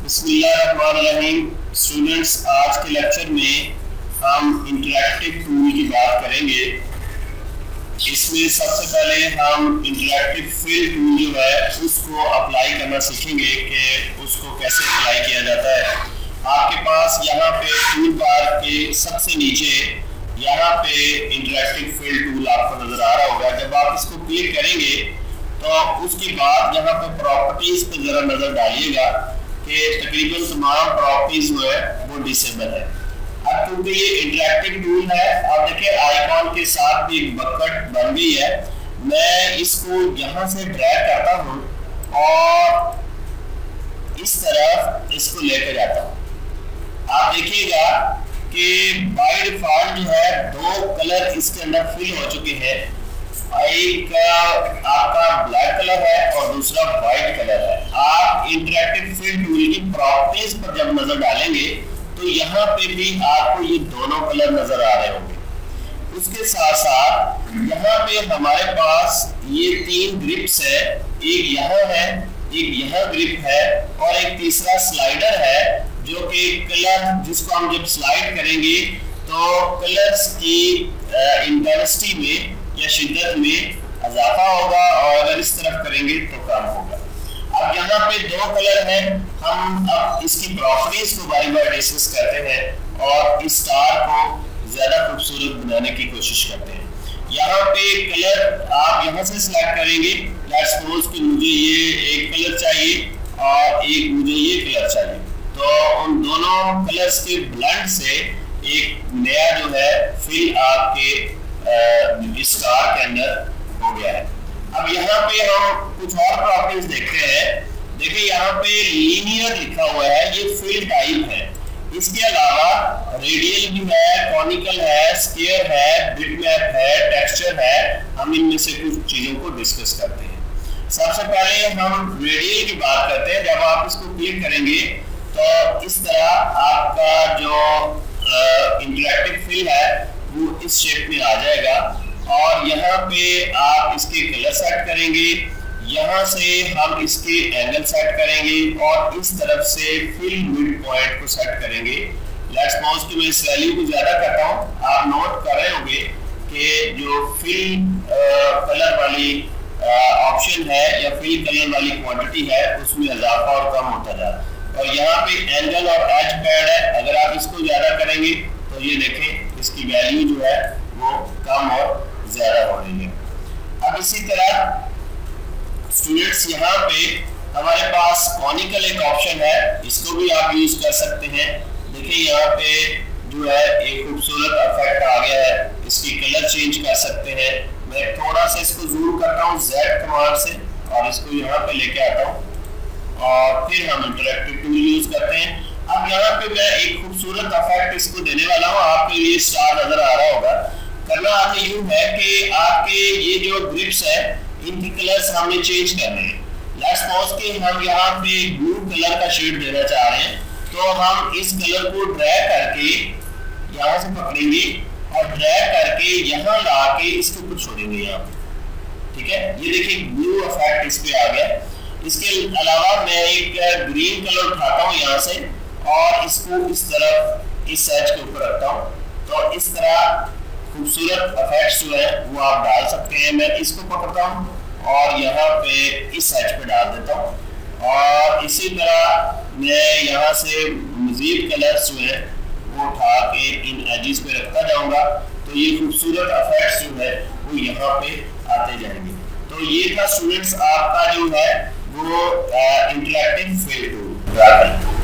बिस्मिल्लाहिर्रहमानिर्रहीम। स्टूडेंट्स, आज के लेक्चर में हम इंटरैक्टिव टूल की बात करेंगे। इसमें सबसे पहले हम इंटरैक्टिव फिल टूल जो है उसको अप्लाई करना सीखेंगे कि उसको कैसे अप्लाई किया जाता है। आपके पास यहाँ पे टूल बार के सबसे नीचे यहाँ पे इंटरैक्टिव फिल टूल आपको नजर आ रहा होगा। जब आप इसको क्लिक करेंगे तो उसके बाद यहाँ पे प्रॉपर्टीज पे जरा नजर डालिएगा कि तकरीबन तमाम प्रॉपर्टीज जो है वो डिसेबल है। अब क्योंकि ये इंटरैक्टिव टूल है, आप देखिए आइकॉन के साथ भी एक बकेट बन गई है। मैं इसको यहाँ से ड्रैग करता हूँ और इस तरफ इसको लेकर जाता हूँ। आप देखिएगा कि बाय डिफॉल्ट जो है दो कलर इसके अंदर फिल हो चुके हैं। एक आपका ब्लैक कलर है और दूसरा व्हाइट कलर है। आप इंटरैक्टिव फिल टूल की प्रॉपर्टीज पर जब नजर डालेंगे तो यहाँ पे भी आपको ये दोनों कलर नजर आ रहे होंगे। उसके साथ साथ यहाँ पे हमारे पास ये तीन ग्रिप्स है, एक यहाँ है, एक यहाँ ग्रिप है और एक तीसरा स्लाइडर है जो कि कलर जिसको हम जब स्लाइड करेंगे तो कलर्स की इंटेंसिटी में या शिद्दत में इजाफा होगा और अगर इस तरफ करेंगे तो कम होगा। अब यहाँ पे दो कलर हैं, हम अब इसकी प्रॉपर्टीज को बारी बारी डिस्कस करते हैं और इस स्टार को ज्यादा खूबसूरत बनाने की कोशिश करते हैं। यहाँ पे कलर आप यहाँ से सिलेक्ट करेंगे। लेट्स सपोज कि मुझे ये एक कलर चाहिए और एक मुझे ये कलर चाहिए, तो उन दोनों कलर्स के ब्लेंड से एक नया जो है फिल आपके स्टार के अंदर हो गया है। अब यहाँ पे हम कुछ और प्रॉपर्टीज देखते हैं। देखिए यहाँ पे लीनियर लिखा हुआ है, ये फिल टाइप है। इसके अलावा रेडियल भी है, कॉनिकल है, स्क्वायर है, बिटमैप है, टेक्सचर है। हम इनमें से कुछ चीजों को डिस्कस करते हैं। सबसे पहले हम रेडियल की बात करते हैं। जब आप इसको क्लिक करेंगे तो इस तरह आपका जो इंटरैक्टिव फिल है वो इस शेप में आ जाएगा और यहाँ पे आप इसके कलर सेट करेंगे। यहाँ से हम इसके एंगल सेट करेंगे और इस तरफ से फिल मिड पॉइंट को सेट करेंगे। लेट्स सपोज कि मैं इस वैल्यू को ज्यादा करता हूँ। आप नोट कर रहे होंगे कि जो फिल कलर वाली ऑप्शन है या फिल कलर वाली क्वांटिटी है उसमें इजाफा और कम होता जा रहा है। और यहाँ पे एंगल और एज पैड है, अगर आप इसको ज्यादा करेंगे तो ये देखें इसकी वैल्यू जो है वो कम और ज्यादा हो रही है। अब इसी तरह स्टूडेंट्स यहाँ पे हमारे पास कॉनिकल एक ऑप्शन है, इसको भी आप यूज कर सकते हैं। देखिए यहाँ पे जो है एक खूबसूरत इफेक्ट आ गया है, इसकी कलर चेंज कर सकते हैं। मैं थोड़ा सा इसको जूम करता हूँ Z कमांड से और इसको यहाँ पे लेके आता हूँ और फिर हम इंटरैक्टिव टूल यूज करते हैं। अब यहाँ पे मैं एक खूबसूरत इफेक्ट इसको देने वाला हूँ। आपके लिए स्टार नजर आ रहा होगा। करना आपने यूं है कि आपके ये जो ग्रिप्स है इनकी कलर्स हमने चेंज करने हैं। लेट्स सपोज कि हम यहाँ पे ब्लू कलर का शेड देना चाह रहे हैं, तो हम इस कलर को ड्रैग करके यहाँ से पकड़ेंगे और ड्रैग करके यहाँ ला के इसके ऊपर छोड़ेंगे यहाँ पे। ठीक है, ये देखिए ब्लू इफेक्ट इस पे आ गया। इसके अलावा मैं एक ग्रीन कलर उठाता हूँ यहाँ से और इसको इस तरफ इस एज के ऊपर रखता हूँ, तो इस तरह खूबसूरत इफेक्ट्स जो है वो आप डाल सकते हैं। मैं इसको पकड़ता हूँ और यहाँ पे इस एज पे डाल देता हूँ और इसी तरह मैं यहाँ से मजीद कलर्स जो है वो उठा के इन एजेस पे रखता जाऊंगा, तो ये खूबसूरत इफेक्ट्स जो है वो यहाँ पे आते जाएंगे। तो ये था स्टूडेंट्स आपका जो है वो इंटरैक्टिव फिल टूल।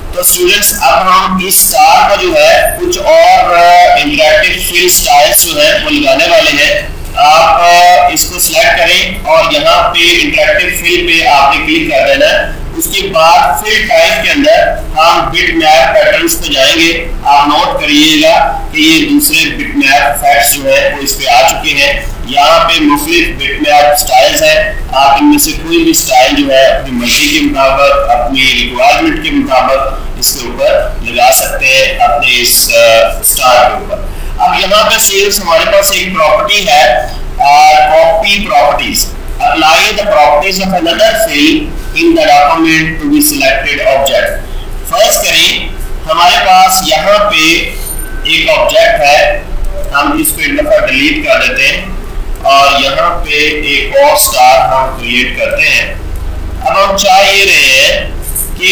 तो स्टूडेंट्स अब हम इस स्टार का जो है कुछ और इंटरैक्टिव फिल स्टाइल्स जो है वो लगाने वाले हैं। आप इसको सिलेक्ट करें और यहाँ पे इंटरैक्टिव फिल पे आपने क्लिक कर देना है। उसके बाद फिल टाइप के अंदर हम बिटमैप पैटर्न्स पे जाएंगे। आप नोट करिएगा कि ये दूसरे बिटमैप इफेक्ट्स जो है वो इस पे आ चुके हैं। यहाँ पे मुख्तलिफ बिटमैप स्टाइल्स हैं। आप इनमें से कोई भी स्टाइल जो है अपनी मर्जी के मुताबिक, अपनी रिक्वायरमेंट के मुताबिक इसके ऊपर लगा सकते हैं अपने इस स्टार के ऊपर। अब यहाँ पे सेल्स हमारे पास एक प्रॉपर्टी है, copy properties. Apply the properties of another field in the document to be selected object. फर्ज करें हमारे पास यहाँ पे एक ऑब्जेक्ट है, हम इसको एक दफा डिलीट कर देते हैं और यहाँ पे एक और स्टार हम क्रिएट करते हैं। अब हम चाह ये रहे हैं कि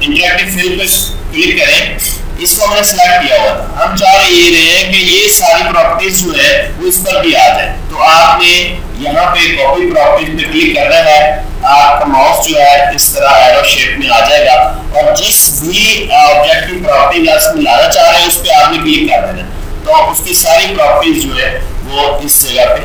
इंटरैक्टिव फिल पे क्लिक करें, इसको हमने सिलेक्ट किया हुआ था, हम चाह रहे हैं कि ये सारी प्रॉपर्टीज जो है वो इस पर भी आ जाए। तो आपने यहाँ पे कॉपी प्रॉपर्टीज पे क्लिक करना है, आपका माउस जो है इस तरह एरो शेप में आ जाएगा और जिस भी ऑब्जेक्ट की प्रॉपर्टी आप इसमें लाना चाह रहे हैं उस पर आपने क्लिक कर देना, तो उसकी सारी प्रॉपर्टीज जो है वो इस जगह पे